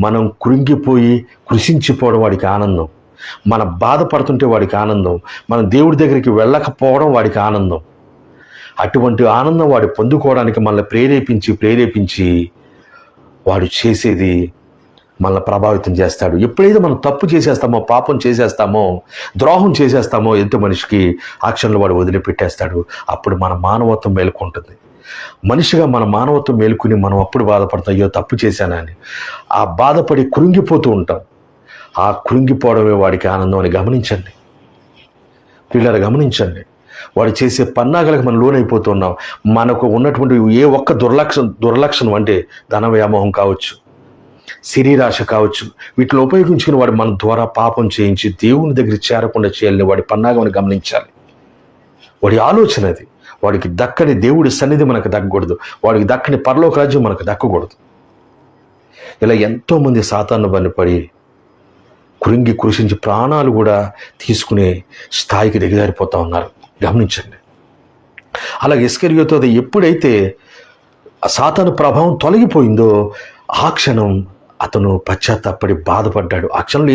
మనం కృంగిపోయి కృషించిపోవడం వాడికి ఆనందం, మన బాధపడుతుంటే వాడికి ఆనందం, మనం దేవుడి దగ్గరికి వెళ్ళకపోవడం వాడికి ఆనందం. అటువంటి ఆనందం వాడు పొందుకోవడానికి మనల్ని ప్రేరేపించి వాడు చేసేది మనల్ని ప్రభావితం చేస్తాడు. ఎప్పుడైతే మనం తప్పు చేసేస్తామో, పాపం చేసేస్తామో, ద్రోహం చేసేస్తామో ఎదుటి మనిషికి, ఆ క్షణంలో వాడు వదిలిపెట్టేస్తాడు. అప్పుడు మన మానవత్వం మేలుకుంటుంది. మనిషిగా మన మానవత్వం మేలుకుని మనం అప్పుడు బాధపడతాం, అయ్యో తప్పు చేశానని. ఆ బాధపడి కృంగిపోతూ ఉంటాం. ఆ కృంగిపోవడమే వాడికి ఆనందం అని గమనించండి పిల్లలు, గమనించండి. వాడు చేసే పన్నాగలకు మనం లోనైపోతున్నాం. మనకు ఉన్నటువంటి ఏ ఒక్క దుర్లక్షణం అంటే ధన వ్యామోహం కావచ్చు, శరీరాశ కావచ్చు, వీటిని ఉపయోగించుకుని వాడు మన ద్వారా పాపం చేయించి దేవుని దగ్గర చేరకుండా చేయాలని వాడి పన్నాగం గమనించాలి. వాడి ఆలోచన అది. వాడికి దక్కని దేవుడి సన్నిధి మనకు దక్కకూడదు, వాడికి దక్కని పరలోక రాజ్యం మనకు దక్కకూడదు. ఇలా ఎంతోమంది సాతాను బనిపడి కృషించి ప్రాణాలు కూడా తీసుకునే స్థాయికి దిగజారిపోతా ఉన్నారు. గమనించండి. అలాగే ఇస్కరియోతు అది ఎప్పుడైతే సాతాను ప్రభావం తొలగిపోయిందో ఆ క్షణం అతను పశ్చాత్తాపడి బాధపడ్డాడు. ఆ క్షణంలో